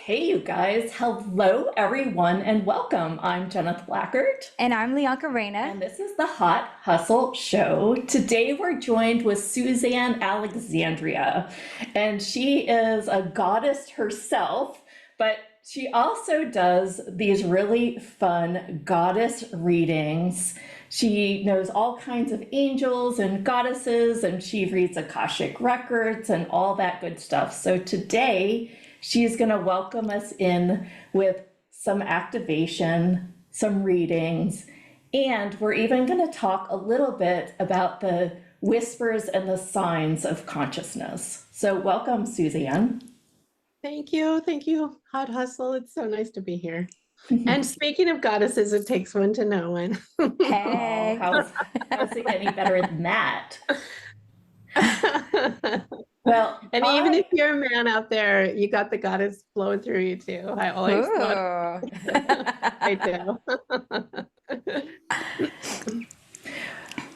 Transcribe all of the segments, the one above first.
Hey, you guys. Hello, everyone, and welcome. I'm Jeneth Blackert, And I'm Leonka Reyna. and this is the Hot Hustle Show. Today, we're joined with Suzanne Alexandria, and she is a goddess herself, but she also does these really fun goddess readings. She knows all kinds of angels and goddesses, and she reads AKASHIC records and all that good stuff. So today, she's going to welcome us in with some activation, some readings, and we're even going to talk a little bit about the whispers and the signs of consciousness. So, welcome, Suzanne. Thank you. Thank you, Hot Hustle. It's so nice to be here. And speaking of goddesses, it takes one to know one. Oh, Hey. how's it any better than that? Well, And even if you're a man out there, you got the goddess flowing through you too. I always thought Ooh. I do.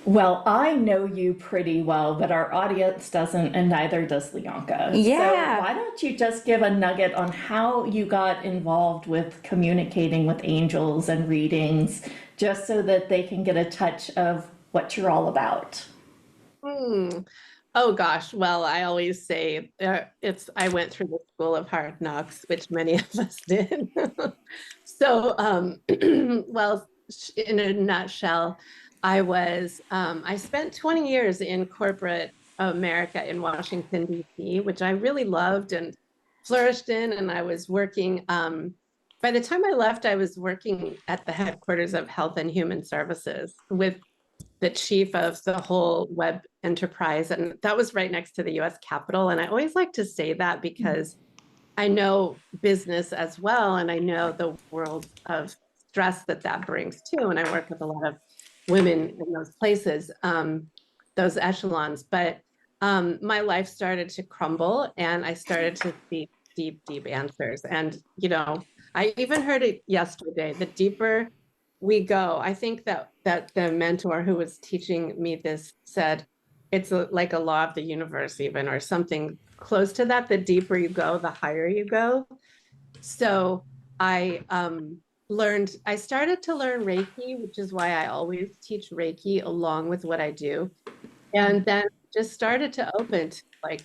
well, I know you pretty well, but our audience doesn't, and neither does Leonka. So Yeah. why don't you just give a nugget on how you got involved with communicating with angels and readings, just so that they can get a touch of what you're all about? Hmm. Oh gosh. Well, I always say I went through the school of hard knocks, which many of us did. So, well, in a nutshell, I spent 20 years in corporate America in Washington, D.C., which I really loved and flourished in. And I was working, by the time I left, I was working at the headquarters of Health and Human Services with the chief of the whole web enterprise. And that was right next to the US Capitol. And I always like to say that because I know business as well. And I know the world of stress that that brings too. And I work with a lot of women in those places, those echelons. But my life started to crumble and I started to see deep, deep answers. And, I even heard it yesterday, the deeper we go, I think that the mentor who was teaching me this said, it's like a law of the universe even, or something close to that. The deeper you go, the higher you go. So I I started to learn Reiki, which is why I always teach Reiki along with what I do. And then just started to open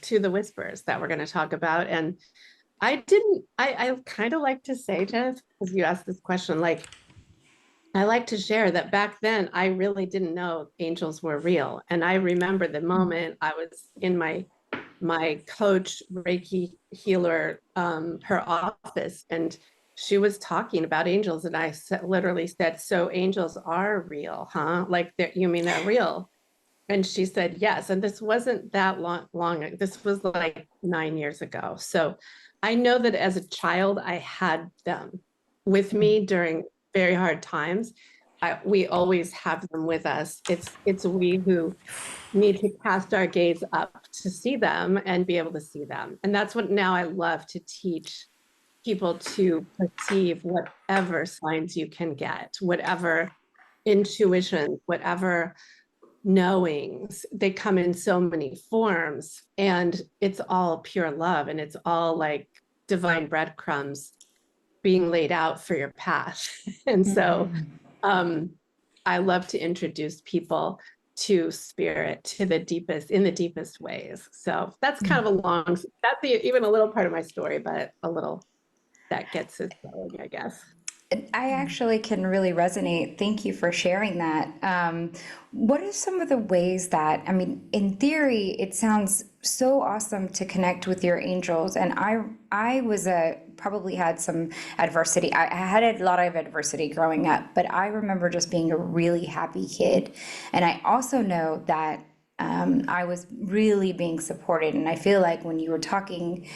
to the whispers that we're going to talk about. And I kind of like to say, Jeff, because you asked this question, like, I like to share that back then I really didn't know angels were real. And I remember the moment I was in my coach Reiki healer, her office, and she was talking about angels, and literally said, "So angels are real, huh? Like you mean they're real?" And she said, "Yes." And this wasn't that long. This was like 9 years ago. So I know that as a child, I had them with me during very hard times. We always have them with us. It's we who need to cast our gaze up to see them and be able to see them. And that's what now I love to teach people, to perceive whatever signs you can get, whatever intuition, whatever knowings. They come in so many forms, and it's all pure love, and it's all like divine breadcrumbs being laid out for your path. And so um, I love to introduce people to spirit, to the deepest, in the deepest ways. So that's kind of even a little part of my story, but a little that gets us going, I guess. I actually can really resonate. Thank you for sharing that. What are some of the ways that, I mean, in theory, it sounds so awesome to connect with your angels. And I was probably had some adversity. I had a lot of adversity growing up, but I remember just being a really happy kid. And I also know that I was really being supported. And I feel like when you were talking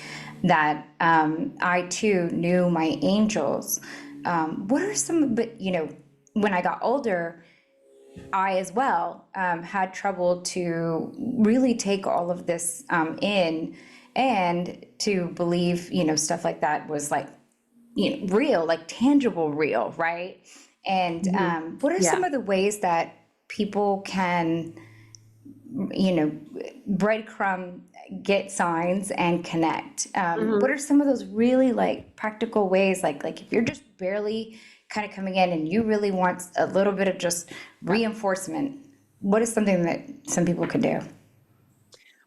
that I too knew my angels. What are some, but when I got older, I as well had trouble to really take all of this in and to believe, stuff like that was like, real, like tangible, real, right? And Mhm. what are Yeah. some of the ways that people can you know, breadcrumb, get signs and connect. Mhm. What are some of those really like practical ways, like if you're just barely kind of coming in and you really want a little bit of just reinforcement, what is something that some people could do?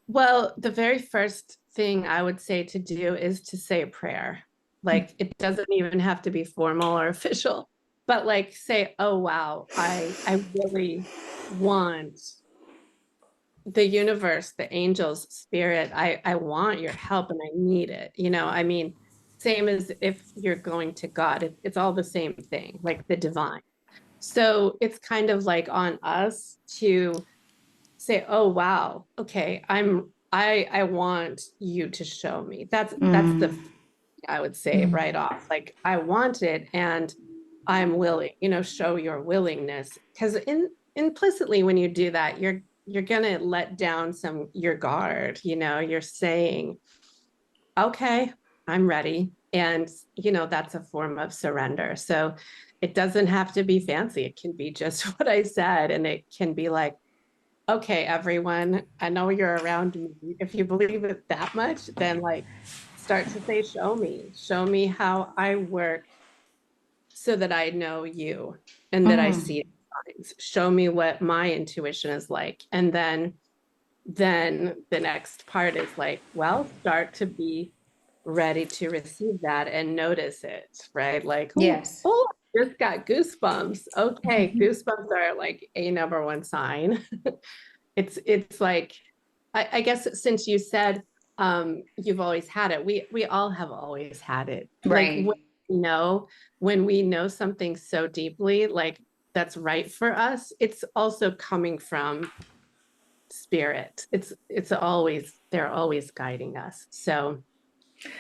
Well, the very first thing I would say to do is to say a prayer. Like it doesn't even have to be formal or official, but like say, oh wow, I really want the universe, the angels, spirit, I want your help and I need it. You know, I mean, same as if you're going to God, it's all the same thing, like the divine. So it's kind of like on us to say, oh wow, okay, I want you to show me. That's the I would say right off. Like I want it and I'm willing, you know, show your willingness. Because implicitly when you do that, you're gonna let down some your guard, you know, you're saying, okay, I'm ready. And you know, that's a form of surrender. So it doesn't have to be fancy. It can be just what I said. And it can be like, okay, everyone, I know you're around me. If you believe it that much, then like start to say, show me how I work so that I know you and that I see signs. Show me what my intuition is like. And then the next part is like, well, start to be ready to receive that and notice it, right? Like, Yes. oh, I just got goosebumps. Okay, goosebumps are like a number one sign. It's like I guess since you said you've always had it, we all have always had it. Like Right. when we know something so deeply, like that's right for us, it's also coming from spirit. It's always they're always guiding us. So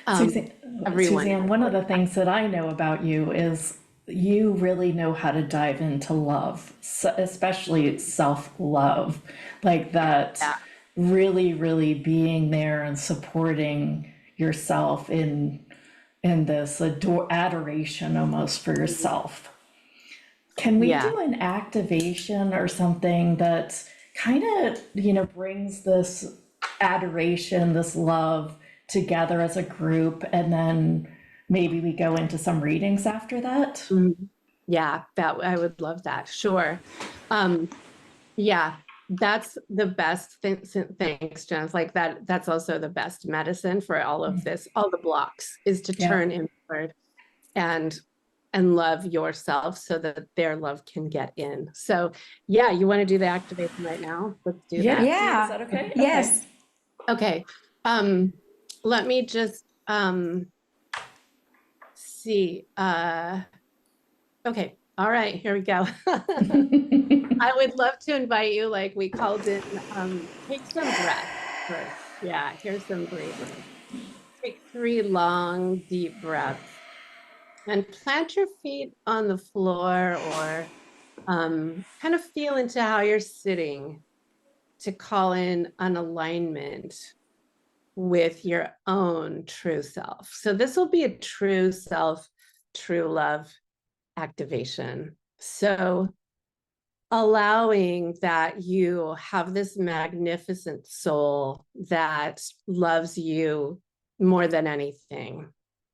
um Suzanne, everyone Suzanne, has one of always the things that I know about you is you really know how to dive into love, especially self love, like that, that. really, really being there and supporting yourself in this adoration almost for yourself. Can we Yeah. do an activation or something that kind of, brings this adoration, this love together as a group, and then maybe we go into some readings after that? Mhm. Yeah, that I would love that. Sure. Um Yeah, that's the best thing. Thanks, Jen. It's like that's also the best medicine for all of this, all the blocks is to Yeah. turn inward and and love yourself so that their love can get in. So yeah, you want to do the activation right now? Let's do Yeah. that. Is Yeah. that okay? Okay. Yes. Okay. Um, let me just see. Okay. All right, here we go. I would love to invite you, like we called in, take some breaths first. Yeah, here's some breathing. Take 3 long, deep breaths and plant your feet on the floor or kind of feel into how you're sitting to call in an alignment with your own true self. So this will be a true self, true love activation. So allowing that you have this magnificent soul that loves you more than anything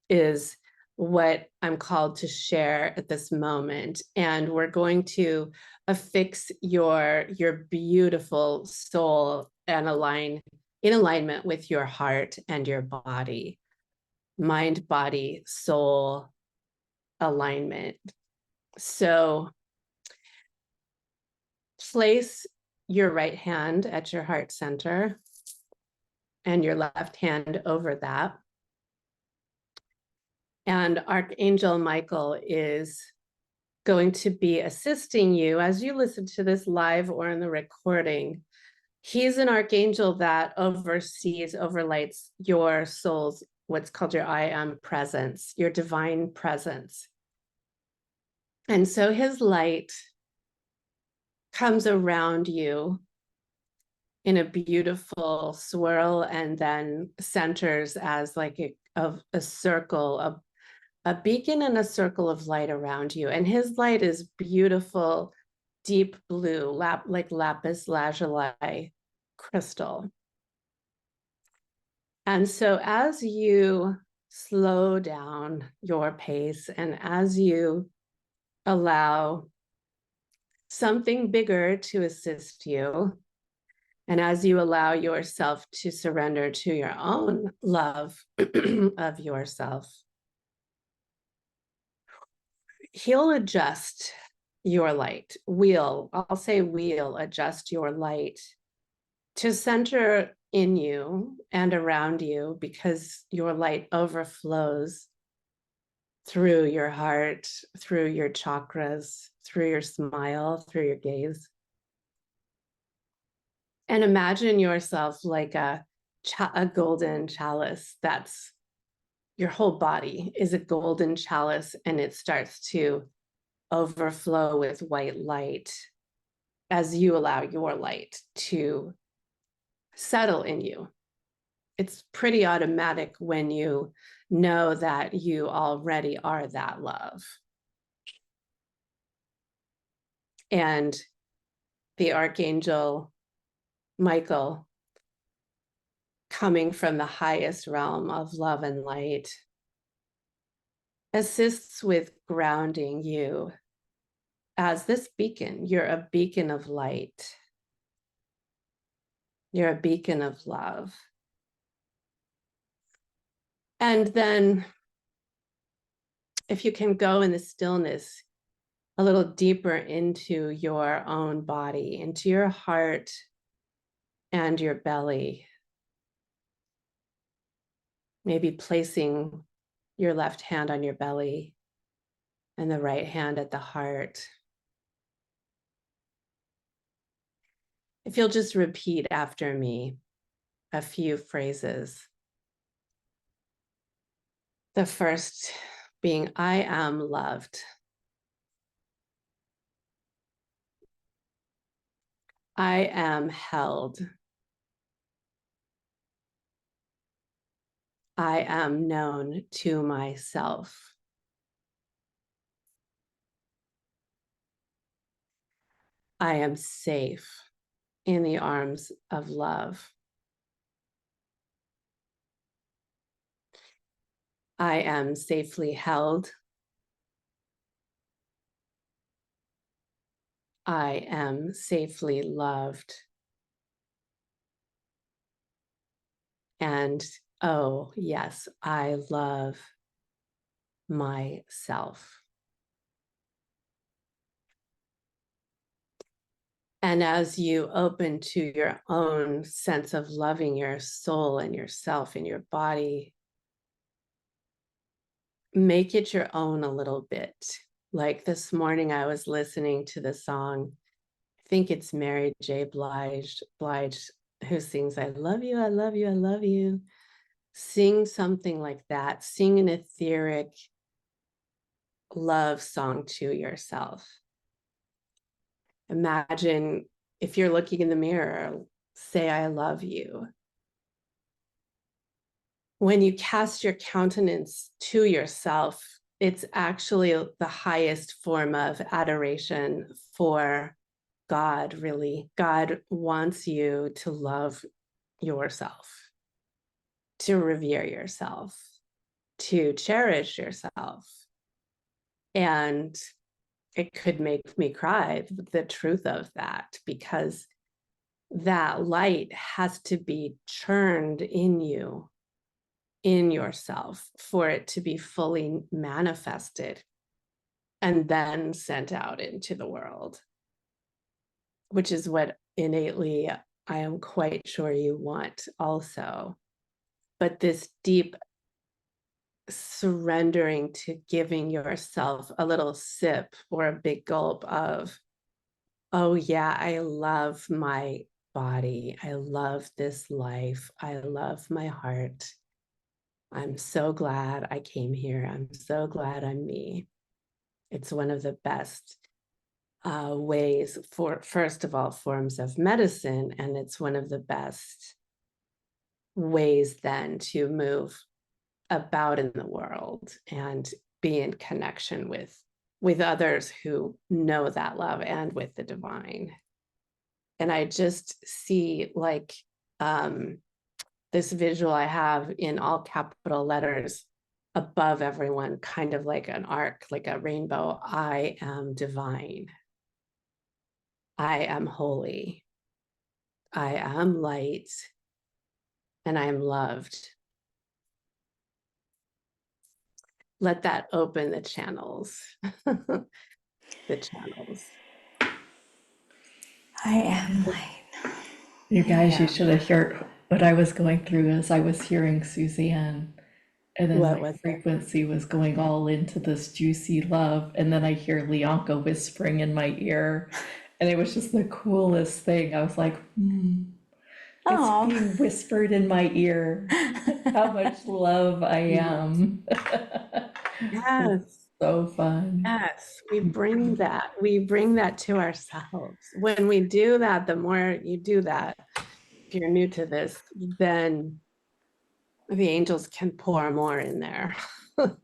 is what I'm called to share at this moment. And we're going to affix your beautiful soul and align in alignment with your heart and your body, mind, body, soul alignment. So place your right hand at your heart center and your left hand over that. And Archangel Michael is going to be assisting you as you listen to this live or in the recording. He's an archangel that oversees, overlights your soul's, what's called your I am presence, your divine presence. And so his light comes around you in a beautiful swirl and then centers as like a circle, a beacon and a circle of light around you. And his light is beautiful, deep blue, like lapis lazuli, crystal. And so as you slow down your pace and as you allow something bigger to assist you, and as you allow yourself to surrender to your own love of yourself, he'll adjust your light. I'll say we'll adjust your light to center in you and around you, because your light overflows through your heart, through your chakras, through your smile, through your gaze. And imagine yourself like a golden chalice. That's your whole body is a golden chalice, and it starts to overflow with white light as you allow your light to settle in you. It's pretty automatic when you know that you already are that love. And the Archangel Michael, coming from the highest realm of love and light, assists with grounding you as this beacon. You're a beacon of light. You're a beacon of love. And then if you can go in the stillness a little deeper into your own body, into your heart and your belly, maybe placing your left hand on your belly and the right hand at the heart. If you'll just repeat after me a few phrases. The first being, I am loved. I am held. I am known to myself. I am safe in the arms of love. I am safely held. I am safely loved. And oh, yes, I love myself. And as you open to your own sense of loving your soul and yourself and your body, make it your own a little bit. Like this morning, I was listening to the song, I think it's Mary J. Blige, who sings, I love you, I love you, I love you. Sing something like that. Sing an etheric love song to yourself. Imagine if you're looking in the mirror, say, I love you. When you cast your countenance to yourself, it's actually the highest form of adoration for God, really. God wants you to love yourself, to revere yourself, to cherish yourself. And it could make me cry, the truth of that, because that light has to be churned in you, in yourself, for it to be fully manifested and then sent out into the world, which is what innately I am quite sure you want also. But this deep surrendering to giving yourself a little sip or a big gulp of, oh yeah, I love my body. I love this life. I love my heart. I'm so glad I came here. I'm so glad I'm me. It's one of the best ways for, first of all, forms of medicine. And it's one of the best ways then to move about in the world and be in connection with others who know that love and with the divine. And I just see like this visual I have in all capital letters above everyone, kind of like an arc, like a rainbow. I am divine. I am holy. I am light. And I am loved. Let that open the channels. The channels. I am light. You guys, you Yeah. should have heard what I was going through as I was hearing Suzanne. And then What my was it? frequency was going all into this juicy love. And then I hear Leonka whispering in my ear. And it was just the coolest thing. I was like, it's Oh, being whispered in my ear how much love I am. Yes. It's so fun. Yes, we bring that to ourselves. When we do that, the more you do that, if you're new to this, then the angels can pour more in there.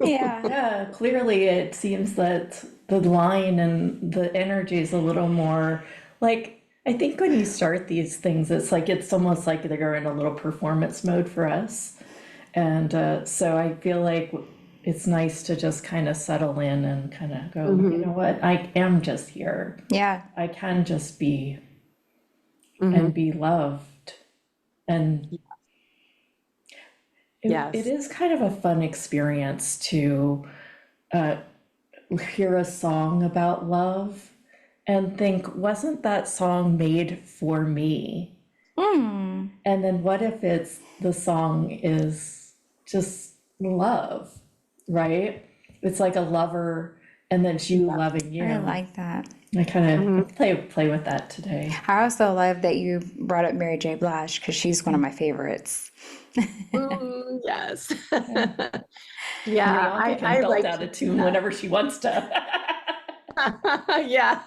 yeah. Yeah, clearly it seems that the line and the energy is a little more like, I think when you start these things, it's almost like they're in a little performance mode for us. And so I feel like it's nice to just kind of settle in and kind of go, you know what, I am just here. Yeah. I can just be and Mhm. be loved. And it Yes. is kind of a fun experience to uh, hear a song about love and think, wasn't that song made for me? Mm. And then what if the song is just love, right? It's like a lover and then it's you Yeah. loving I you. like that. I kind Mhm. of play with that today. I also love that you brought up Mary J. Blige because she's one of my favorites. Yes. And Yeah, Leonka can I belt like out to a do tune that. whenever she wants to. Yeah.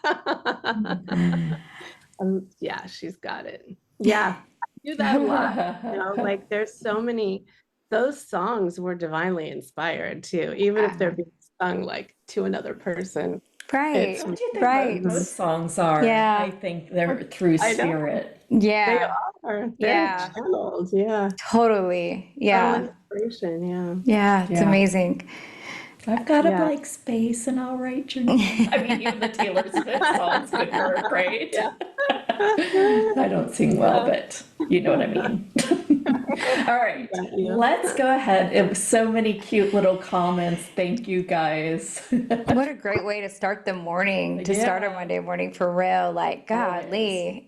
Mhm. Yeah, she's got it. Yeah, I do that a lot. Like there's so many, those songs were divinely inspired too, even if they're being sung like to another person. It's Right, Don't you think right. most songs are? I Yeah, think they're through I know spirit. they yeah, are. They're yeah, channels. Yeah. totally. Oh, Yeah, inspiration. Yeah. yeah, it's Yeah. amazing. I've got a Yeah. blank space and I'll write your name. I mean, even the Taylor Swift songs could work, right? Yeah. I don't sing well, Yeah. but you know what I mean. All right, Got you. let's go ahead. It was so many cute little comments. Thank you guys. What a great way to start the morning, to start a Yeah, Monday morning for real. Like, always. golly.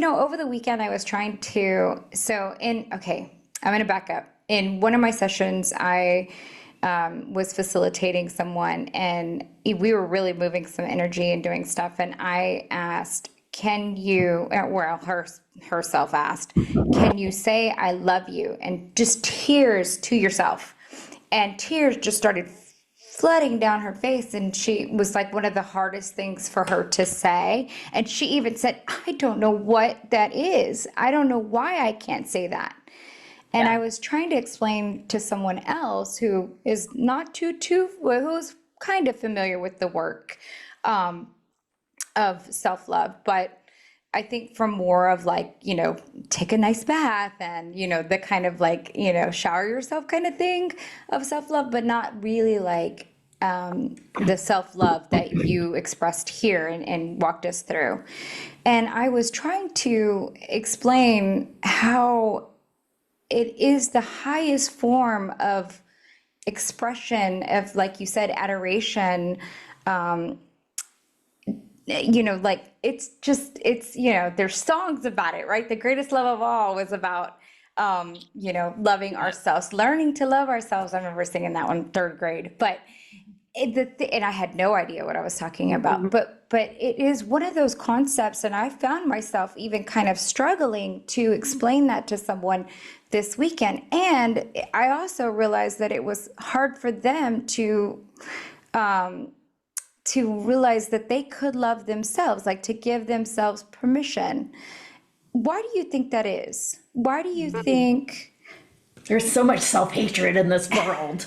Over the weekend, I was trying to, okay, I'm going to back up. In one of my sessions, I was facilitating someone and we were really moving some energy and doing stuff. And I asked, can you, well, herself asked, can you say, I love you? And just tears to yourself. And tears just started flooding down her face, and she was like one of the hardest things for her to say. And she even said, I don't know what that is. I don't know why I can't say that. And I Yeah. was trying to explain to someone else who is not who's kind of familiar with the work of self-love, but I think from more of like, take a nice bath and, the kind of like, shower yourself kind of thing of self-love, but not really like the self-love that you expressed here and walked us through. And I was trying to explain how it is the highest form of expression of, like you said, adoration. Like there's songs about it, right? The greatest love of all was about, loving Yeah. ourselves, learning to love ourselves. I remember singing that one third grade, but and I had no idea what I was talking about, Mhm. but it is one of those concepts, and I found myself even kind of struggling to explain that to someone this weekend. And I also realized that it was hard for them to realize that they could love themselves, like to give themselves permission. Why do you think that is? Why do you think? There's so much self-hatred in this world.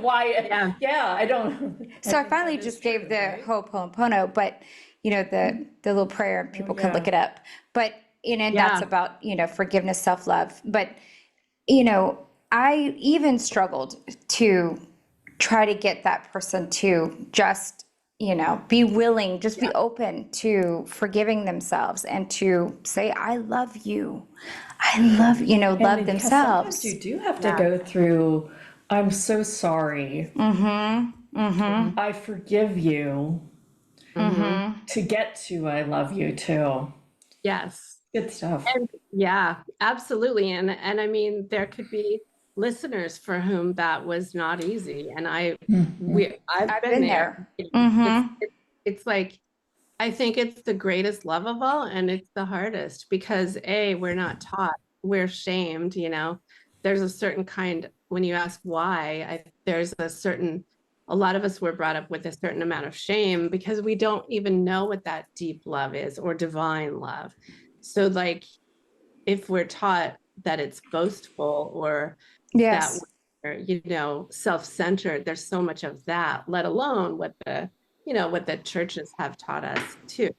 Why? Yeah. Yeah, I don't. I So I think finally that is just gave true, the right? Ho'oponopono, but the little prayer, people can look yeah. it up. But, that's Yeah. about, forgiveness, self-love. But, you know, I even struggled to try to get that person to just, be willing, just be open to forgiving themselves and to say, I love you. I love, And love because sometimes themselves. you do have to Yeah. go through, I'm so sorry, I forgive you, Hmm. to get to I love you too. Yes. Good stuff. And yeah, absolutely. And I mean, there could be listeners for whom that was not easy. And I've I've been been there. there. It's it's like I think it's the greatest love of all, and it's the hardest because we're not taught, we're shamed, There's a certain kind, when you ask why, there's a lot of us were brought up with a certain amount of shame because we don't even know what that deep love is or divine love. So like if we're taught that it's boastful or that Yes. we're, self-centered, there's so much of that, let alone what the churches have taught us too.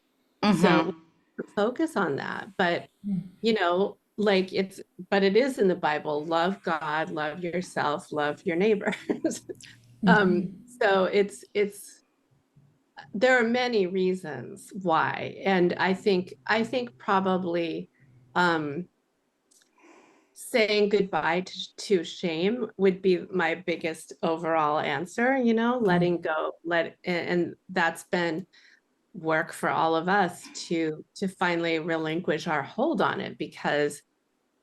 So Mm-hmm. focus on that. But, like but it is in the Bible, love God, love yourself, love your neighbors. So there are many reasons why. And I think probably, um, saying goodbye to shame would be my biggest overall answer, letting go, and that's been work for all of us to finally relinquish our hold on it because,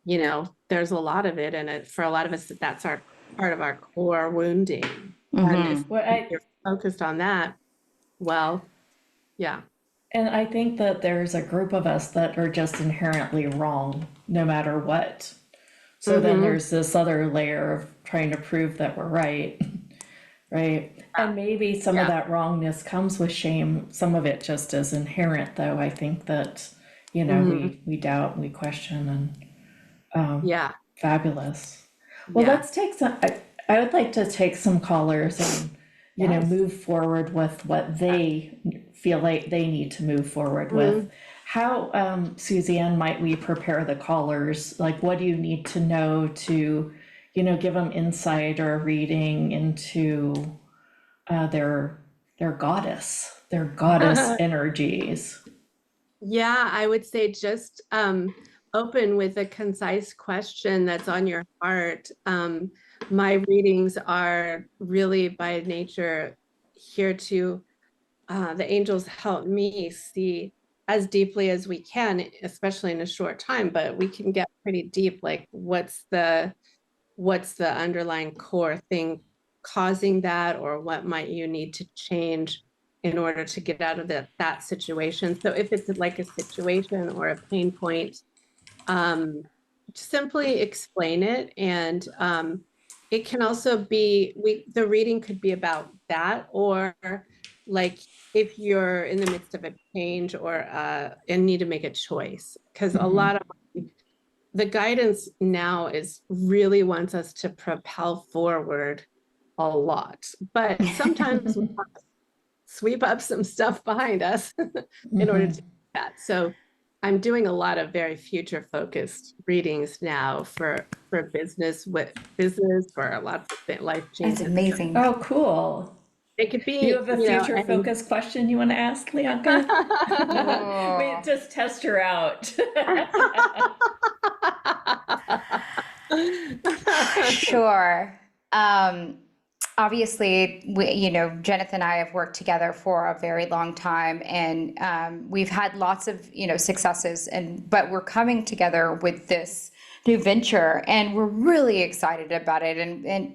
there's a lot of it, and for a lot of us, that's our part of our core wounding. And if Mm-hmm. Well, you're focused on that, well, yeah. and I think that there's a group of us that are just inherently wrong, no matter what. So then Mm-hmm. there's this other layer of trying to prove that we're right, right? And maybe some of Yeah. that wrongness comes with shame. Some of it just is inherent, though. I think that, Mm-hmm. we doubt, we question, and Yeah. fabulous. Well, Yeah. let's take some. I would like to take some callers and, Yes. move forward with what they feel like they need to move forward with. Mhm. How, Suzanne, might we prepare the callers? Like, what do you need to know to, give them insight or reading into their goddess energies? Yeah, I would say just open with a concise question that's on your heart. My readings are really by nature here to the angels help me see as deeply as we can, especially in a short time, but we can get pretty deep, like what's the underlying core thing causing that, or what might you need to change in order to get out of that situation. So if it's like a situation or a pain point, um, simply explain it. And it can also be, the reading could be about that, or like if you're in the midst of a change or and need to make a choice, because a lot of the guidance now is really wants us to propel forward a lot, but sometimes we want to sweep up some stuff behind us in order to do that. So I'm doing a lot of very future focused readings now for business, with business, for lots of life That's changes. amazing. Oh, cool. It could Do you be, have a future and focus question you want to ask, Leonka? Wait, Oh, just test her out. sure. Um, Obviously, Jenith and I have worked together for a very long time, and we've had lots of, successes, but we're coming together with this new venture, and we're really excited about it,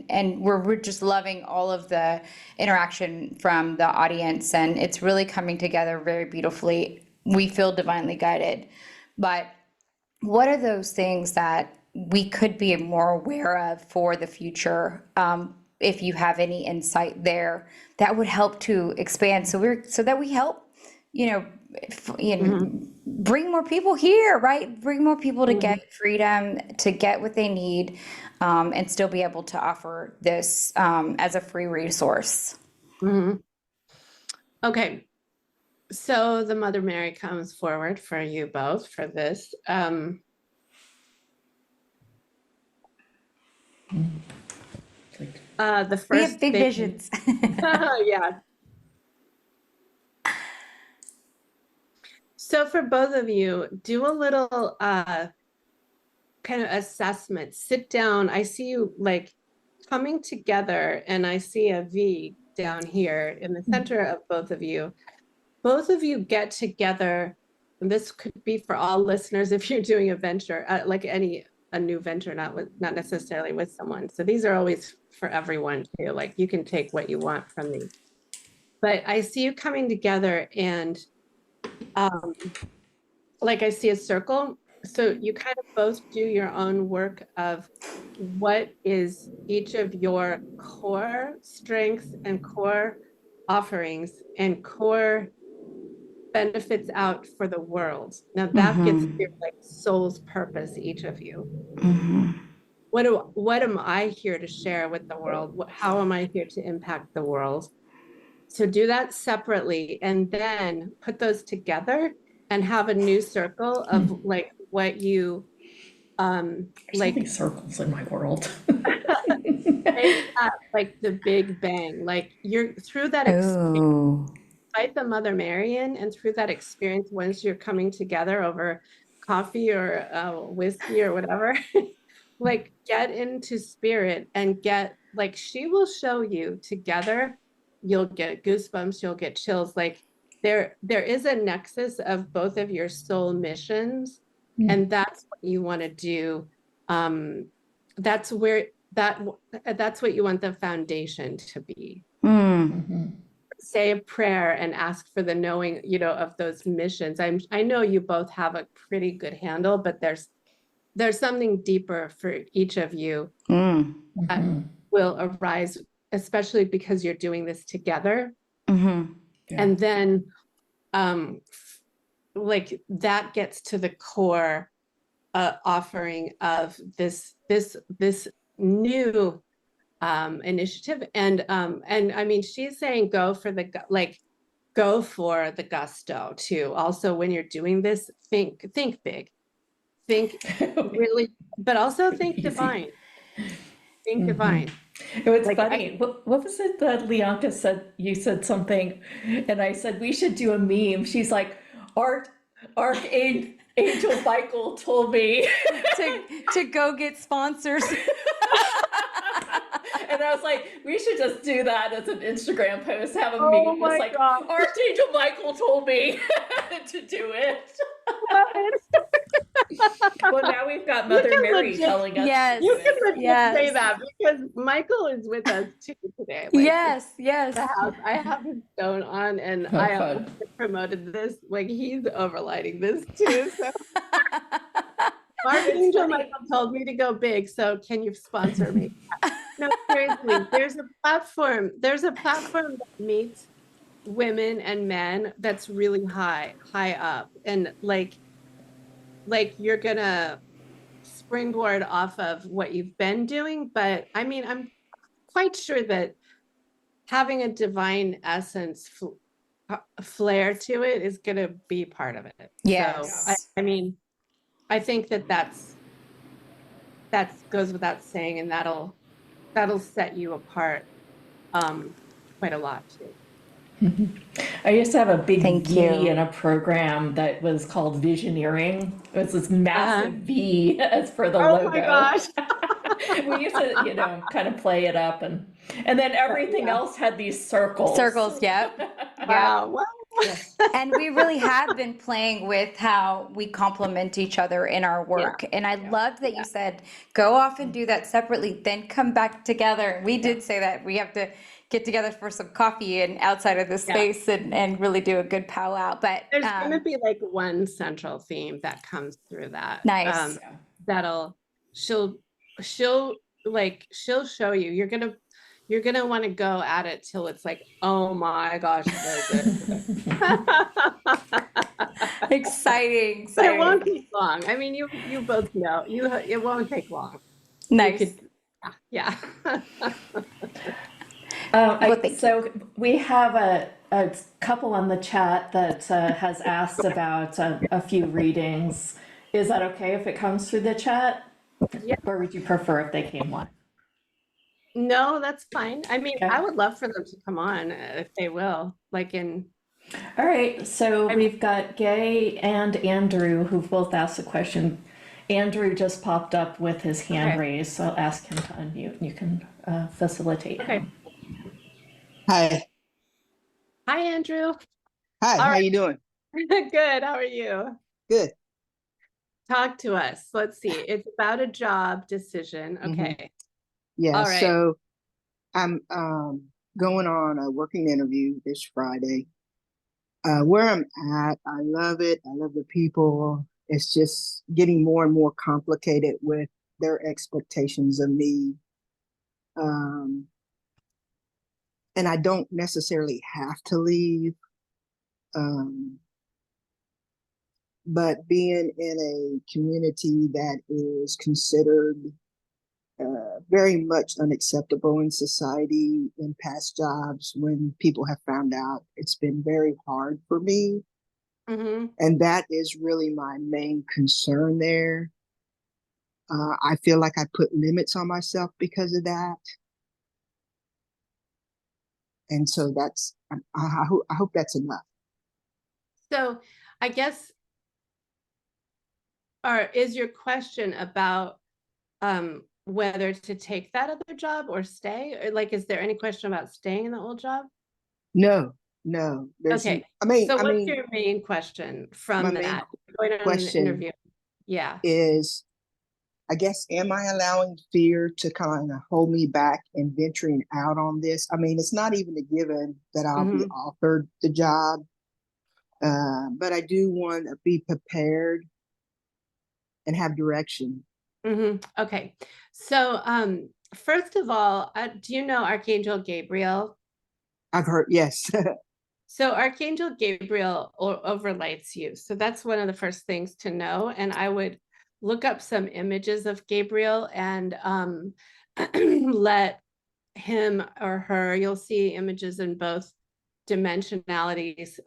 and we're just loving all of the interaction from the audience, and it's really coming together very beautifully. We feel divinely guided, but what are those things that we could be more aware of for the future? If you have any insight there, that would help to expand. So that we help, you know, Mhm, bring more people here, right? Bring more people to mhm, get freedom, to get what they need, and still be able to offer this as a free resource. mhm. Okay, So the Mother Mary comes forward for you both for this. The We first have big thing, visions. yeah. So for both of you, do a little kind of assessment. Sit down. I see you like coming together, and I see a V down here in the center of both of you. Both of you get together. And this could be for all listeners if you're doing a venture, like a new venture, not necessarily with someone. So these are always for everyone too. Like you can take what you want from these. But I see you coming together, and like I see a circle. So you kind of both do your own work of what is each of your core strengths and core offerings and core benefits out for the world. Now that gets your like soul's purpose, each of you. What am I here to share with the world? How am I here to impact the world? So do that separately, and then put those together and have a new circle of like what you There's so like many circles in my world. make that like the big bang. Like you're through that experience, Oh. invite the Mother Mary in, and through that experience, once you're coming together over coffee or whiskey or whatever, like get into spirit and get like she will show you together. You'll get goosebumps, you'll get chills. Like there is a nexus of both of your soul missions, and that's what you want to do. That's where that's what you want the foundation to be. Say a prayer and ask for the knowing, of those missions. I know you both have a pretty good handle, but there's something deeper for each of you that will arise, especially because you're doing this together. And then like that gets to the core offering of this new initiative. And I mean, she's saying go for the gusto too. Also, when you're doing this, think big, think really, but also think Easy. divine. Think divine. It's Like, funny. What was it that Lianka said? You said something, and I said we should do a meme. She's like, Archangel Michael told me, to go get sponsors. and I was like, we should just do that as an Instagram post. Have a Oh meme. my It's like God. Archangel Michael told me to do it. Well, now we've got Mother can Mary legit- telling us. Yes. You can legit Yes. say that because Michael is with us too today. Like, Yes. I have his stone on, and Oh, I fun. promoted this. Like he's overlighting this too. So Archangel Michael told me to go big. So can you sponsor me? No, seriously. There's a platform. There's a platform that meets women and men that's really high up, and like you're gonna springboard off of what you've been doing. But I mean, I'm quite sure that having a divine essence flair to it is going to be part of it. Yes. So I mean, I think that goes without saying, and that'll set you apart quite a lot too. I used to have a big Thank V you. in a program that was called Visioneering. It was this massive V as for the logo. Oh my gosh. We used to, kind of play it up, and then everything else had these circles. Circles, yep. Wow. Wow. And we really have been playing with how we complement each other in our work. And I loved that you said, go off and do that separately, then come back together. We did say that we have to get together for some coffee and outside of the space and really do a good powwow. But There's going to be like one central theme that comes through that. Nice. She'll show you. You're gonna want to go at it till it's like, oh my gosh, so good. Exciting. But it won't take long. I mean, you both know it won't take long. Nice. Yeah. So we have a couple on the chat that has asked about a few readings. Is that okay if it comes through the chat? Yeah. Or would you prefer if they came live? No, that's fine. I mean, I Okay. would love for them to come on if they will, All right. So I mean, we've got Gay and Andrew who've both asked a question. Andrew just popped up with his hand okay, raised, so I'll ask him to unmute and you can facilitate okay. him. Hi. Hi, Andrew. Hi, All how you doing? right, good. How are you? Good. Talk to us. Let's see. It's about a job decision. hmm Okay. Yeah, All right. so I'm going on a working interview this Friday. Where I'm at, I love it. I love the people. It's just getting more and more complicated with their expectations of me. Um, and I don't necessarily have to leave. Um, but being in a community that is considered very much unacceptable in society in past jobs when people have found out, it's been very hard for me. Mm-hmm. And that is really my main concern there. I feel like I put limits on myself because of that. And so I hope that's enough. So I guess, or is your question about whether to take that other job or stay? Or is there any question about staying in the old job? No, no, Okay. So I what's mean, your main question my from main that? Going on an question interview. Yeah. is, I guess, am I allowing fear to kind of hold me back in venturing out on this? I mean, it's not even a given that I'll be Mm-hmm. offered the job, but I do want to be prepared and have direction. Mm-hmm. Okay. So first of all, do you know Archangel Gabriel? I've heard, yes. So Archangel Gabriel overlights you. So that's one of the first things to know. And I would look up some images of Gabriel and let him or her, you'll see images in both dimensionalities,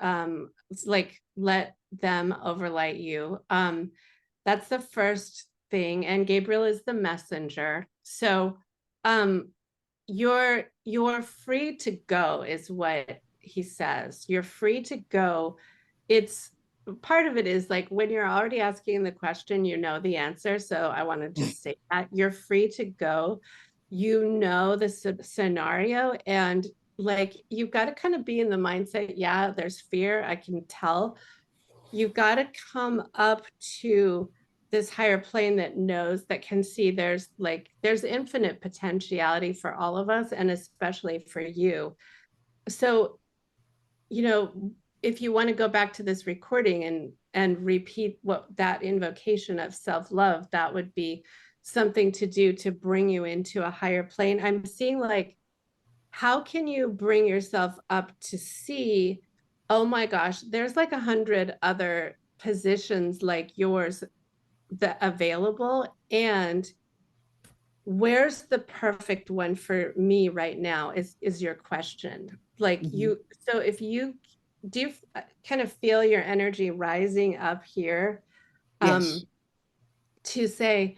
let them overlight you. That's the first thing. And Gabriel is the messenger. So you're free to go is what he says. You're free to go. It's part of it is like when you're already asking the question, you know the answer. So I want to just say that you're free to go. You know the scenario, and you've got to kind of be in the mindset. Yeah, there's fear. I can tell. You've got to come up to this higher plane that knows, that can see there's infinite potentiality for all of us, and especially for you. So, if you want to go back to this recording and repeat what that invocation of self-love, that would be something to do to bring you into a higher plane. I'm seeing how can you bring yourself up to see, oh my gosh, there's 100 other positions like yours that available, and where's the perfect one for me right now is your question. So if you do kind of feel your energy rising up here, Yes. to say,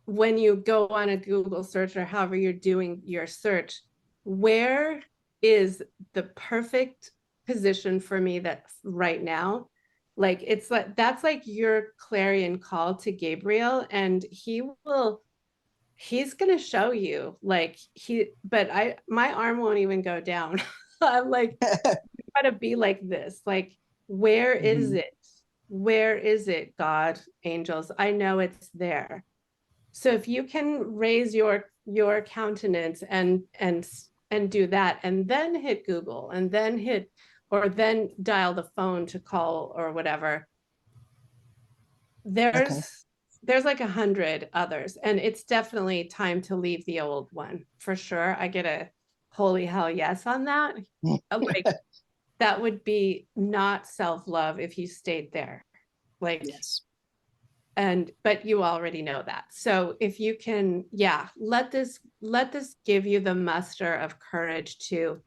when you go on a Google search or however you're doing your search, where is the perfect position for me that right now? It's that's your clarion call to Gabriel, and he's gonna show you but my arm won't even go down. I'm like, you gotta be like this. Where is Mhm. it? Where is it, God, angels? I know it's there. So if you can raise your countenance and do that, and then hit Google, and then dial the phone to call or whatever, Okay. there's 100 others, and it's definitely time to leave the old one for sure. I get a holy hell yes on that. That would be not self-love if you stayed there. Yes. But you already know that. So if you can, yeah, let this give you the muster of courage to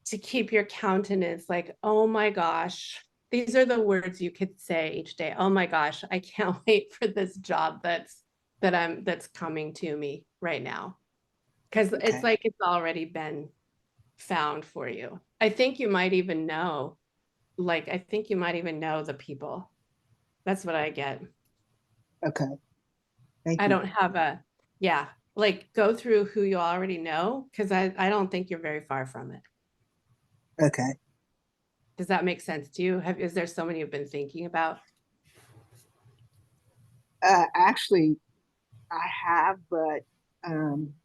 to keep your countenance like, oh my gosh, these are the words you could say each day. Oh my gosh, I can't wait for this job that's coming to me right now. Because it's Okay. like it's already been found for you. I think you might even know, I think you might even know the people. That's what I get. Okay. Thank I you. don't have yeah, like go through who you already know, because I don't think you're very far from it. Okay. Does that make sense to you? Is there someone you've been thinking about? Actually, I have, but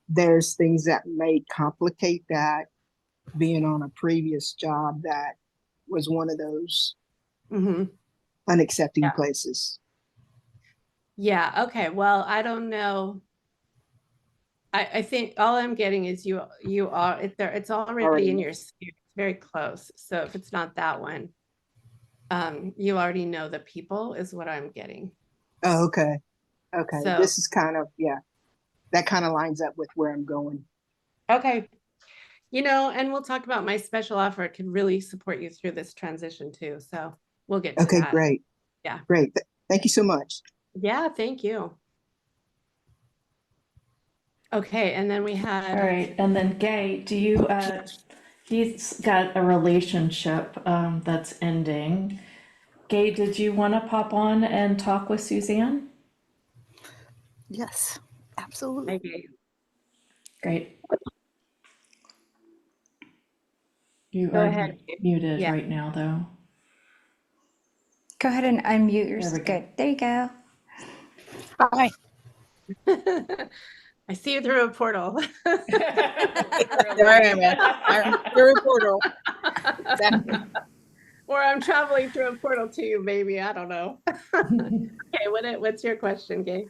there's things that may complicate that. Being on a previous job that was one of those Mm-hmm. unaccepting Yeah. places. Yeah. Okay. Well, I don't know. I think all I'm getting is you are it's already Already in know. your sphere. It's very close. So if it's not that one, you already know the people is what I'm getting. Oh, okay. Okay. So This is kind of, yeah, that kind of lines up with where I'm going. okay. And we'll talk about my special offer. It could really support you through this transition too. So we'll get to Okay, that. great. Yeah. Great. Thank you so much. Yeah, thank you. Okay, and then we All had right, and then Gay, do you, he's got a relationship that's ending. Gay, did you want to pop on and talk with Suzanne? Yes, absolutely. okay. Great. You Go are ahead. muted Yeah. right now, though. Go ahead and unmute There yours. we go. Good. There you go. Hi. I see you through a portal. There I am at. I'm through a portal. Exactly. Or I'm traveling through a portal to you, maybe. I don't know. Okay, what's your question, Gay?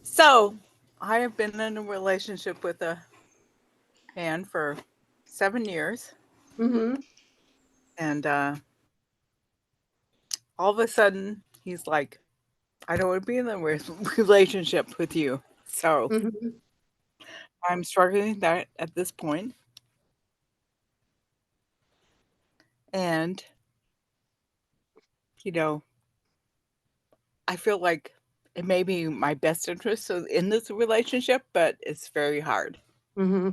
So I have been in a relationship with a man for 7 years, Mm-hmm. and all of a sudden he's like, I don't want to be in a relationship with you. So Mm-hmm. I'm struggling that at this point. And, you know, I feel like it may be my best interest in this relationship, but it's very hard. Mm-hmm.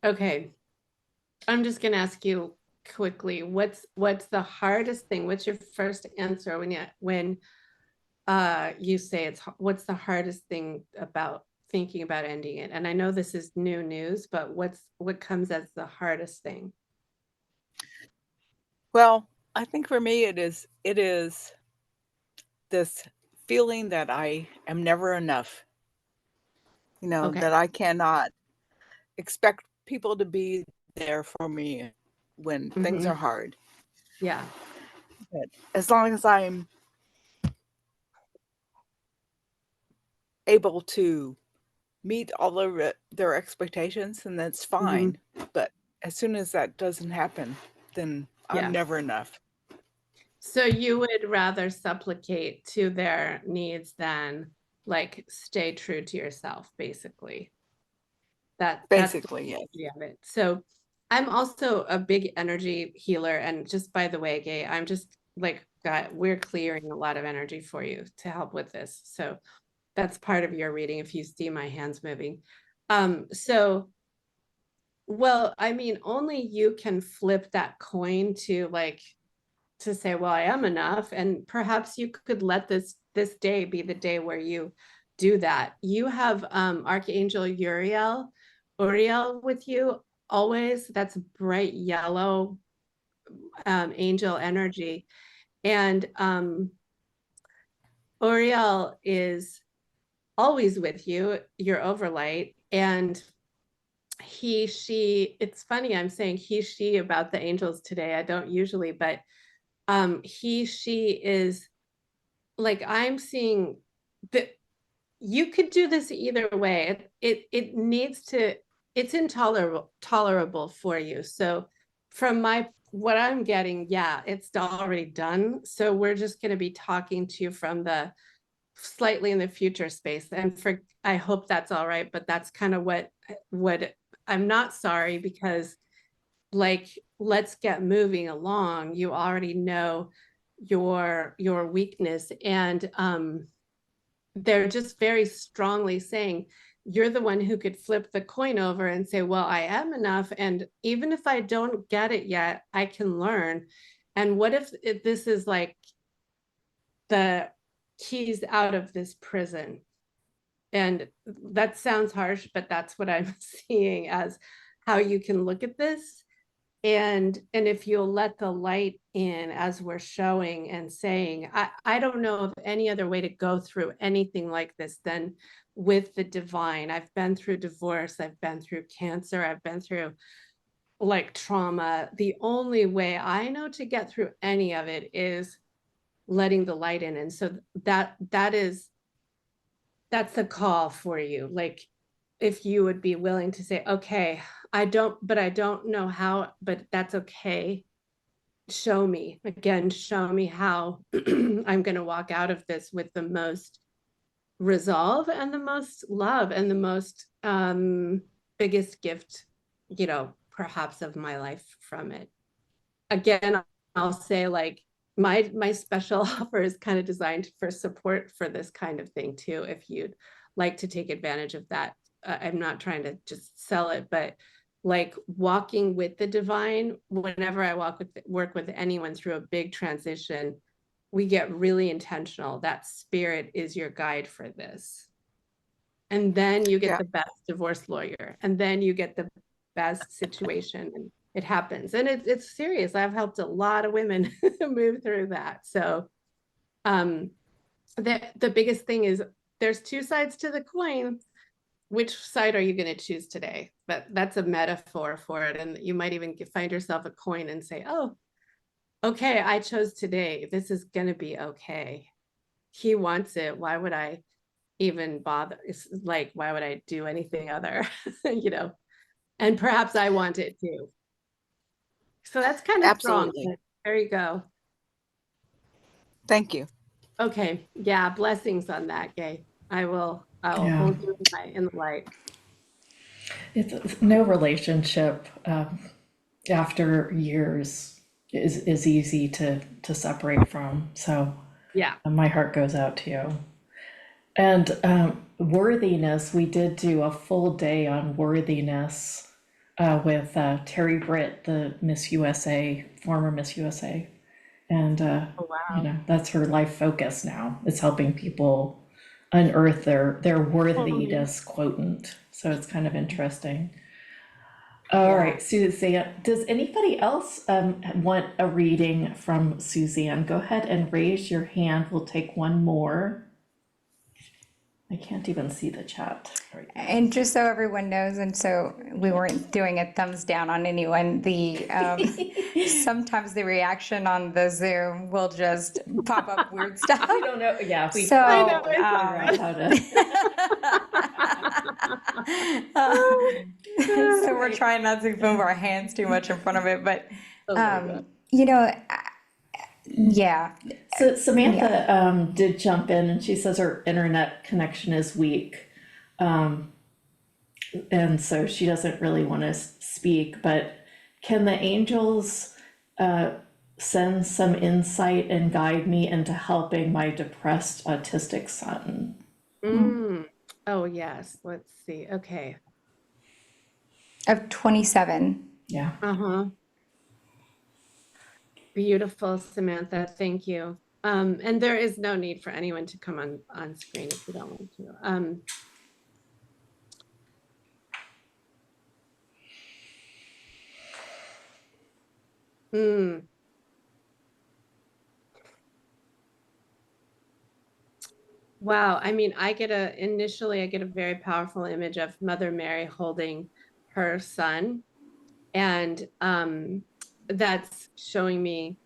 Okay. I'm just gonna ask you quickly, what's the hardest thing? What's your first answer when you say what's the hardest thing about thinking about ending it? And I know this is new news, but what comes as the hardest thing? Well, I think for me it is this feeling that I am never enough, Okay. that I cannot expect people to be there for me when things Mm-hmm. are hard. Yeah. But as long as I'm able to meet all of their expectations, then that's Mm-hmm. fine. But as soon as that doesn't happen, then I'm Yeah. never enough. So you would rather supplicate to their needs than like stay true to yourself, basically. That's the Basically, yes. idea of it. So I'm also a big energy healer. And just by the way, Gay, I'm just like we're clearing a lot of energy for you to help with this. So that's part of your reading if you see my hands moving. So well, I mean, only you can flip that coin to say, well, I am enough. And perhaps you could let this day be the day where you do that. You have Archangel Uriel with you always. That's bright yellow angel energy. And Uriel is always with you, your overlight. And it's funny, I'm saying she about the angels today. I don't usually, but she is like, I'm seeing that you could do this either way. It needs to, it's tolerable for you. So from what I'm getting, yeah, it's already done. So we're just going to be talking to you from the slightly in the future space. And I hope that's all right, but that's kind of what I'm not sorry because like, let's get moving along. You already know your weakness. And they're just very strongly saying, you're the one who could flip the coin over and say, well, I am enough. And even if I don't get it yet, I can learn. And what if this is like the keys out of this prison? And that sounds harsh, but that's what I'm seeing as how you can look at this. And if you'll let the light in, as we're showing and saying, I don't know of any other way to go through anything like this than with the divine. I've been through divorce, I've been through cancer, I've been through like trauma. The only way I know to get through any of it is letting the light in. And so that's the call for you. Like, if you would be willing to say, okay, I don't know how, but that's okay. Show me again, show me how I'm going to walk out of this with the most resolve and the most love and the most biggest gift, perhaps of my life from it. Again, I'll say, like, my special offer is kind of designed for support for this kind of thing too, if you'd like to take advantage of that. I'm not trying to just sell it, but like walking with the divine, whenever I work with anyone through a big transition, we get really intentional. That spirit is your guide for this. And then you get the best divorce lawyer, and then you get the best situation, and it happens. And it's serious. I've helped a lot of women move through that. So the biggest thing is there's two sides to the coin. Which side are you going to choose today? But that's a metaphor for it. And you might even find yourself a coin and say, oh, okay, I chose today. This is going to be okay. He wants it. Why would I even bother? It's like, why would I do anything other, and perhaps I want it too. So that's kind of Absolutely. strong. There you go. Thank you. Okay. Yeah. Blessings on that, Gay. I'll hold you in the light. It's no relationship after years is easy to separate from. So Yeah. my heart goes out to you. And worthiness, we did do a full day on worthiness with Terry Britt, the Miss USA, former Miss USA. And, Oh, wow. that's her life focus now. It's helping people unearth their worthiness quotient. So it's kind of interesting. All right, Suzanne, does anybody else want a reading from Suzanne? Go ahead and raise your hand. We'll take one more. I can't even see the chat right now. And just so everyone knows, and so we weren't doing a thumbs down on anyone, sometimes the reaction on the Zoom will just pop up weird stuff. We don't know. Yeah, we So, I know, figure out how to. so we're trying not to move our hands too much in front of it, but Oh my God. yeah. So Samantha did jump in, and she says her internet connection is weak, and so she doesn't really want to speak. But can the angels send some insight and guide me into helping my depressed autistic son? Oh, yes. Let's see. Okay. Of 27. Yeah. Uh-huh. Beautiful, Samantha. Thank you. And there is no need for anyone to come on screen if you don't want to. Wow. I mean, initially I get a very powerful image of Mother Mary holding her son. And that's showing me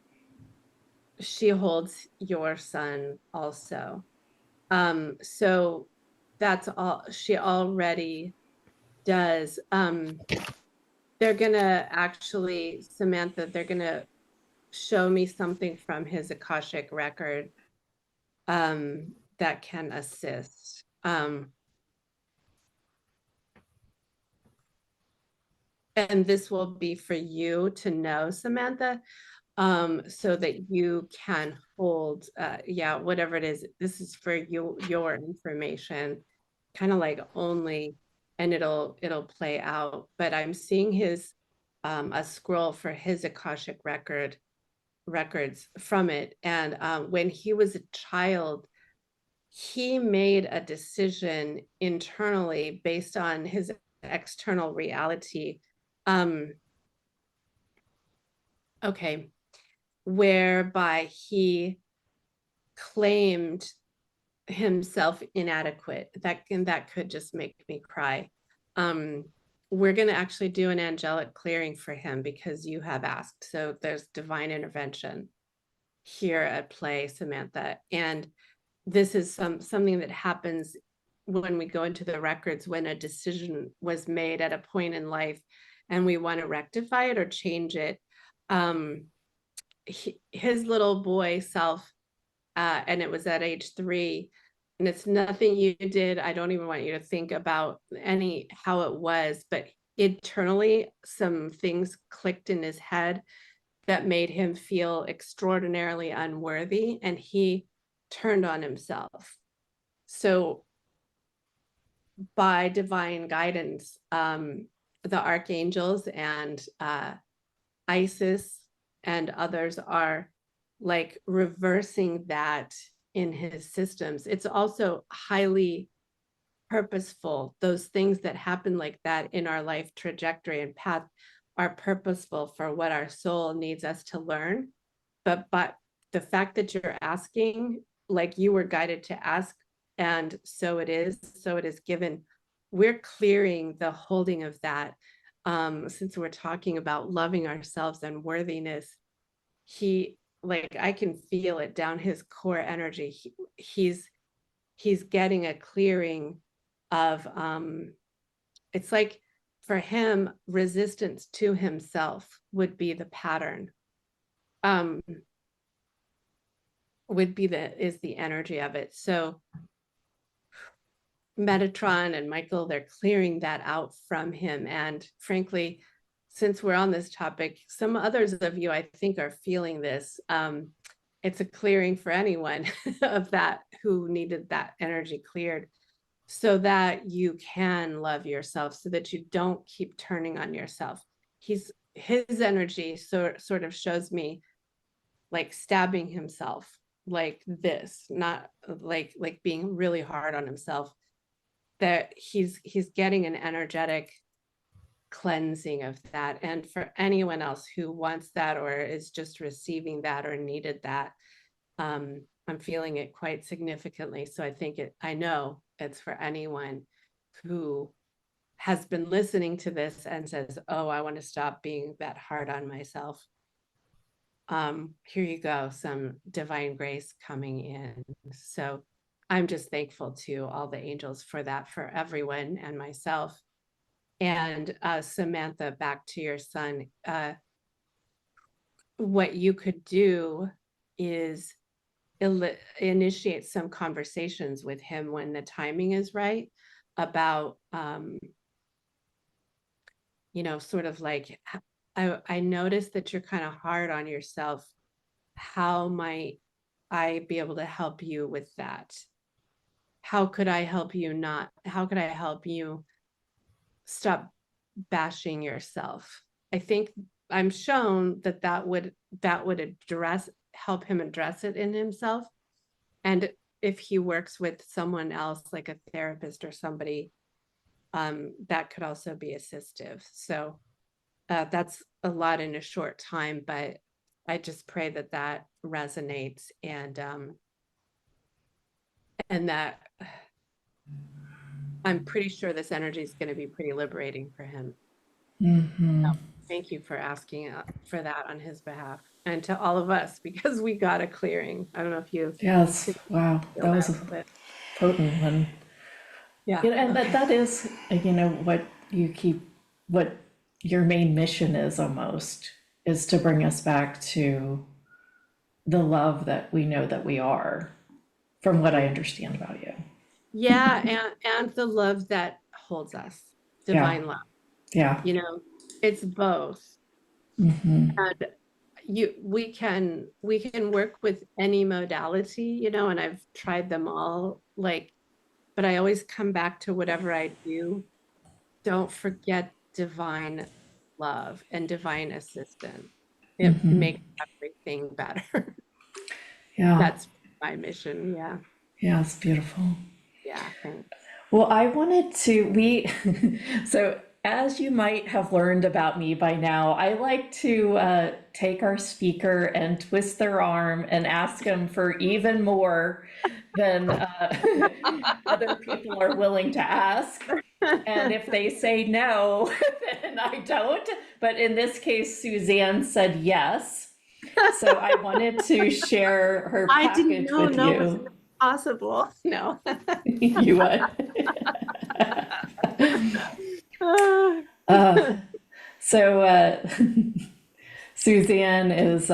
she holds your son also. So that's all she already does. They're gonna actually, Samantha, they're gonna show me something from his AKASHIC record that can assist. and this will be for you to know, Samantha, so that you can hold, yeah, whatever it is. This is for your information, kind of like only, and it'll play out. But I'm seeing his a scroll for his Akashic records from it, and when he was a child, he made a decision internally based on his external reality. Okay, whereby he claimed himself inadequate. That could just make me cry. We're going to actually do an angelic clearing for him because you have asked. So there's divine intervention here at play, Samantha. And this is something that happens when we go into the records, when a decision was made at a point in life and we want to rectify it or change it. His little boy self, and it was at age 3, and it's nothing you did. I don't even want you to think about how it was, but internally some things clicked in his head that made him feel extraordinarily unworthy, and he turned on himself. So by divine guidance, the archangels and Isis and others are like reversing that in his systems. It's also highly purposeful. Those things that happen like that in our life trajectory and path are purposeful for what our soul needs us to learn. But the fact that you're asking, like you were guided to ask, and so it is given. We're clearing the holding of that. Since we're talking about loving ourselves and worthiness, I can feel it down his core energy. He's getting a clearing of, it's like for him, resistance to himself would be the pattern. Is the energy of it. So Metatron and Michael, they're clearing that out from him. And frankly, since we're on this topic, some others of you, I think, are feeling this. It's a clearing for anyone of that who needed that energy cleared, so that you can love yourself, so that you don't keep turning on yourself. His energy sort of shows me like stabbing himself like this, not like being really hard on himself. That he's getting an energetic cleansing of that. And for anyone else who wants that or is just receiving that or needed that, I'm feeling it quite significantly. So I know it's for anyone who has been listening to this and says, oh, I want to stop being that hard on myself. Here you go, some divine grace coming in. So I'm just thankful to all the angels for that, for everyone and myself. And Samantha, back to your son, what you could do is initiate some conversations with him when the timing is right about, sort of like, I noticed that you're kind of hard on yourself. How might I be able to help you with that? How could I help you stop bashing yourself? I think I'm shown that would help him address it in himself. And if he works with someone else, like a therapist or somebody, that could also be assistive. So that's a lot in a short time, but I just pray that resonates, and that I'm pretty sure this energy is going to be pretty liberating for him. So thank you for asking for that on his behalf, and to all of us, because we got a clearing. I don't know if you. Yes. Wow. That was potent one. Yeah. And that is, what your main mission is, almost, is to bring us back to the love that we know that we are, from what I understand about you. Yeah. And the love that holds us, divine love. Yeah. it's both. Mhm. And we can work with any modality, you know, and I've tried them all, like, but I always come back to whatever I do. Don't forget divine love and divine assistance. It Mhm. makes everything better. Yeah. That's my mission. Yeah. Yeah, it's beautiful. Yeah. Thanks. Well, I wanted to, so as you might have learned about me by now, I like to take our speaker and twist their arm and ask them for even more than other people are willing to ask. And if they say no, then I don't. But in this case, Suzanne said yes. So I wanted to share her I didn't package know with no was you. possible. No. You what? Ah, Uh, so Suzanne is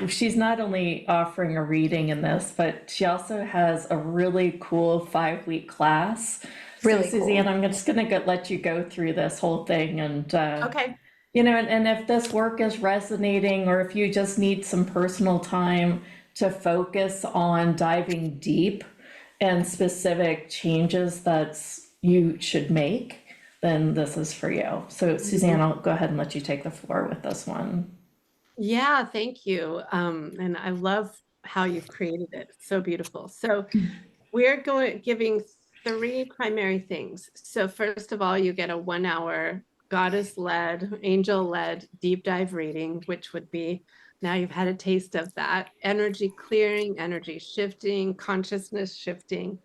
she's not only offering a reading in this, but she also has a really cool 5-week class. So Really Suzanne, cool. I'm just gonna let you go through this whole thing, and okay. you know, and if this work is resonating, or if you just need some personal time to focus on diving deep and specific changes that you should make, then this is for you. So Mhm. Suzanne, I'll go ahead and let you take the floor with this one. Yeah, thank you. And I love how you've created it. It's so beautiful. So we're giving 3 primary things. So first of all, you get a 1-hour goddess-led, angel-led deep dive reading, which would be, now you've had a taste of that, energy clearing, energy shifting, consciousness shifting.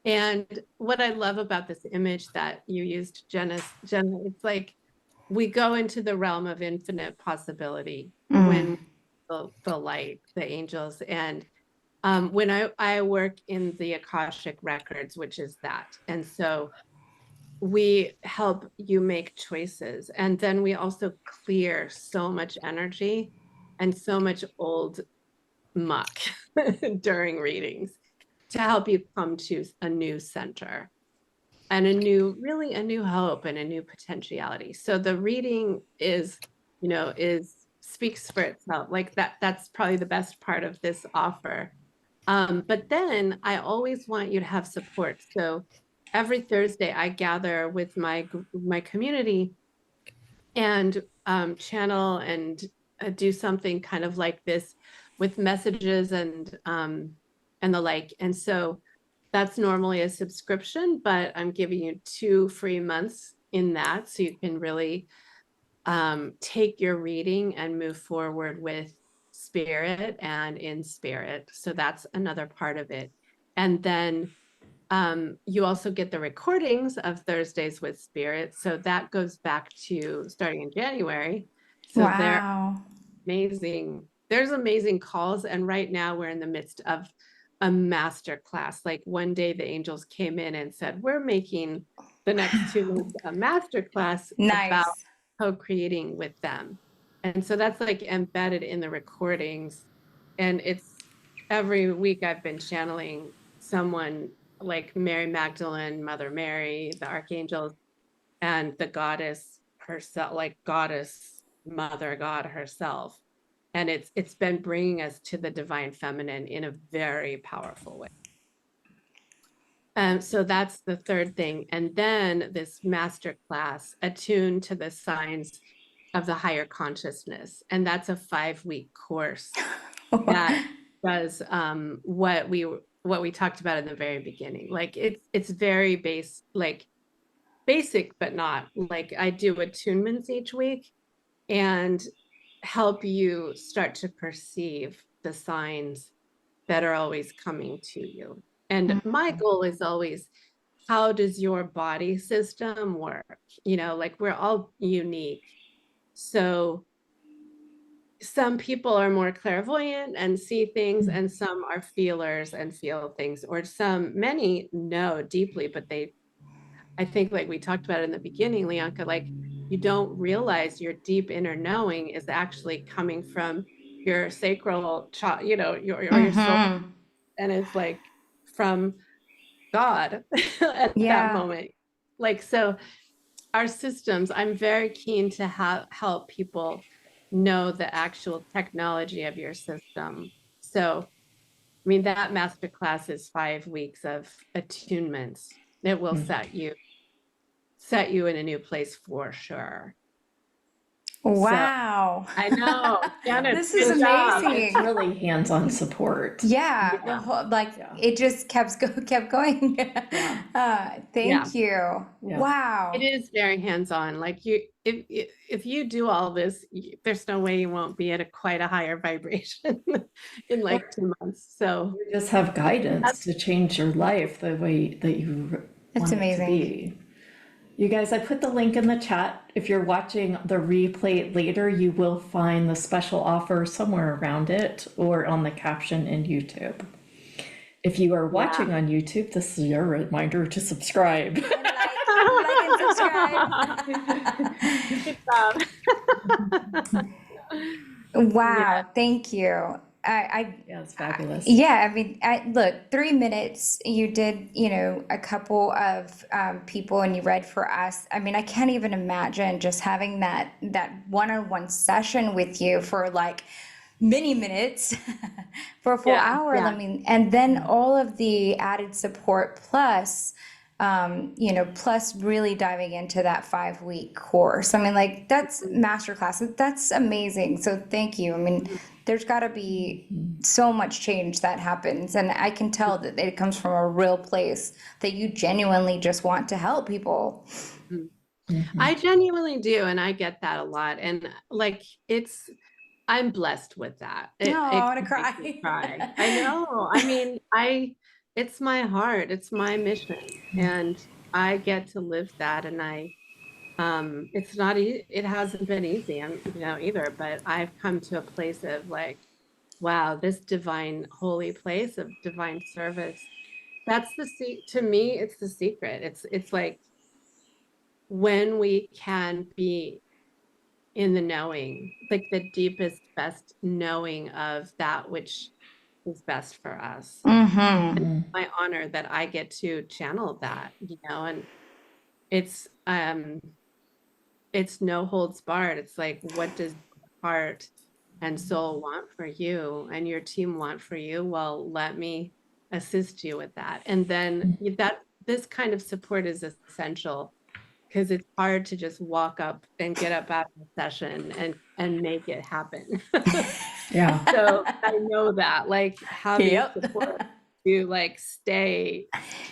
And what I love about this image that you used, Jenna, it's like we go into the realm of infinite possibility Mm. when the light, the angels, and when I work in the AKASHIC records, which is that. And so we help you make choices. And then we also clear so much energy and so much old muck during readings to help you come to a new center and really a new hope and a new potentiality. So the reading is, you know, speaks for itself. Like that's probably the best part of this offer. But then I always want you to have support. So every Thursday I gather with my community and channel and do something kind of like this with messages and the like. And so that's normally a subscription, but I'm giving you 2 free months in that, so you can really take your reading and move forward with spirit and in spirit. So that's another part of it. And then you also get the recordings of Thursdays with Spirit. So that goes back to starting in January. So they're Wow. amazing. There's amazing calls. And right now we're in the midst of a master class. Like one day the angels came in and said, we're making the next 2 weeks a master class about Nice. co-creating with them. And so that's like embedded in the recordings. And it's every week I've been channeling someone like Mary Magdalene, Mother Mary, the archangels, and the goddess herself, like goddess mother god herself. And it's been bringing us to the divine feminine in a very powerful way. So that's the third thing. And then this master class attuned to the signs of the higher consciousness. And that's a 5-week course that does what we talked about in the very beginning. Like it's very basic, but not. Like I do attunements each week and help you start to perceive the signs that are always coming to you. And my goal is always, how does your body system work? You know, like we're all unique. So some people are more clairvoyant and see things, and some are feelers and feel things, or many know deeply, but I think like we talked about in the beginning, Leonka, like you don't realize your deep inner knowing is actually coming from your sacral, you know, your soul. Mm-hmm. And it's like from God at that Yeah. moment. Like, so our systems, I'm very keen to help people know the actual technology of your system. So, I mean, that masterclass is 5 weeks of attunements. It will set you in a new place for sure. So Wow. I know, Janet, This is good job. It's amazing. really hands-on support. Yeah, the Yeah. whole, like Yeah. it just kept going. Yeah. Thank you. Yeah. Wow. It is very hands-on. Like if you do all this, there's no way you won't be at quite a higher vibration in like 2 months. So You just have guidance to change your life the way that you It's want it to amazing. be. You guys, I put the link in the chat. If you're watching the replay later, you will find the special offer somewhere around it or on the caption in YouTube. If you are watching on YouTube, this is your reminder to subscribe. Like and subscribe. good job. Wow, thank you. Yeah, it's fabulous. Yeah, I mean, look, 3 minutes, you did, a couple of people and you read for us. I mean, I can't even imagine just having that one-on-one session with you for like many minutes for a full hour. Yeah. I mean, and then all of the added support plus plus really diving into that 5-week course. I mean, like that's masterclass. That's amazing. So thank you. I mean, there's got to be so much change that happens, and I can tell that it comes from a real place that you genuinely just want to help people. I genuinely do, and I get that a lot. And like I'm blessed with that. Oh, I want to It cry. makes me cry. I know. I mean, it's my heart, it's my mission, and I get to live that. And it's not easy. It hasn't been easy, either. But I've come to a place of like, wow, this divine, holy place of divine service. That's to me, it's the secret. It's like when we can be in the knowing, like the deepest, best knowing of that which is best for us. Mm-hmm. My honor that I get to channel that, and it's no holds barred. It's like, what does heart and soul want for you and your team want for you? Well, let me assist you with that. And then this kind of support is essential, because it's hard to just walk up and get up out of the session and make it happen. Yeah. So I know that, like, having Yep. support to like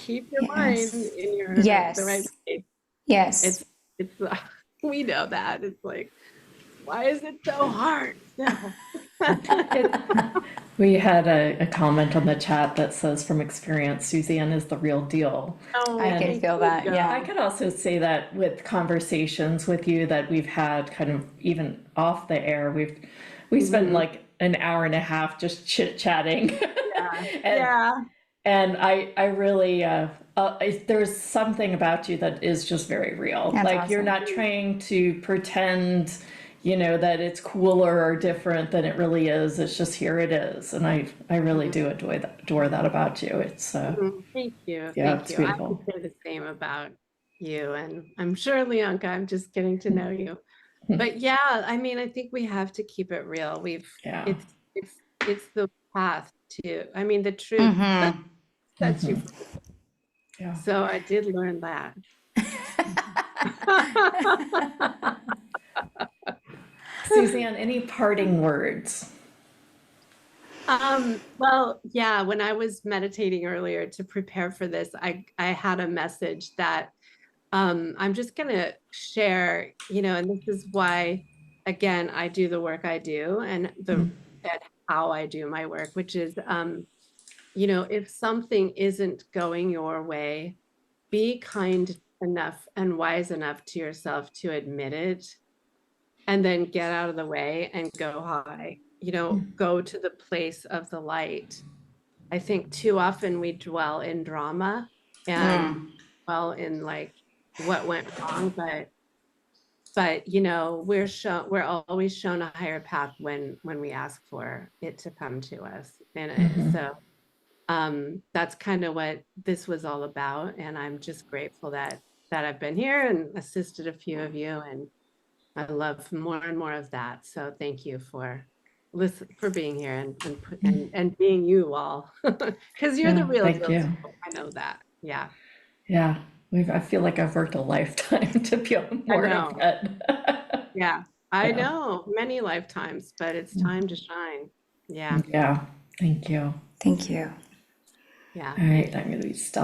keep your mind in the right place. Yes. It's we know that. It's like, why is it so hard? No. We had a comment on the chat that says, from experience, Suzanne is the real deal. Oh, I can feel that. Yeah. I could also say that with conversations with you that we've had kind of even off the air, we spent like an hour and a half just chit-chatting. Yeah. And I really, there's something about you that is just very real. That's like you're awesome. not trying to pretend, that it's cooler or different than it really is. It's just, here it is. And I really do adore that about you. It's Thank you. Yeah, Thank it's you. beautiful. I would say the same about you, and I'm sure, Leonka, I'm just getting to know you. But yeah, I mean, I think we have to keep it real. Yeah. It's the path to, I mean, the truth Mm-hmm. sets you. Yeah. So I did learn that. Suzanne, any parting words? Well, yeah, when I was meditating earlier to prepare for this, I had a message that I'm just gonna share, and this is why, again, I do the work I do and how I do my work, which is, if something isn't going your way, be kind enough and wise enough to yourself to admit it, and then get out of the way and go high, go to the place of the light. I think too often we dwell in drama and dwell in like what went wrong, but we're always shown a higher path when we ask for it to come to us. And so that's kind of what this was all about, and I'm just grateful that that I've been here and assisted a few of you, and I love more and more of that. So thank you for being here and being you all, because you're the Yeah, real thank deal you. too. I know that. Yeah, Yeah, I feel like I've worked a lifetime to feel I more of know. it. Yeah, I Yeah. know, many lifetimes, but it's time to shine. Yeah, Yeah, thank you. Thank you. yeah. All right, I'm going to be stopping.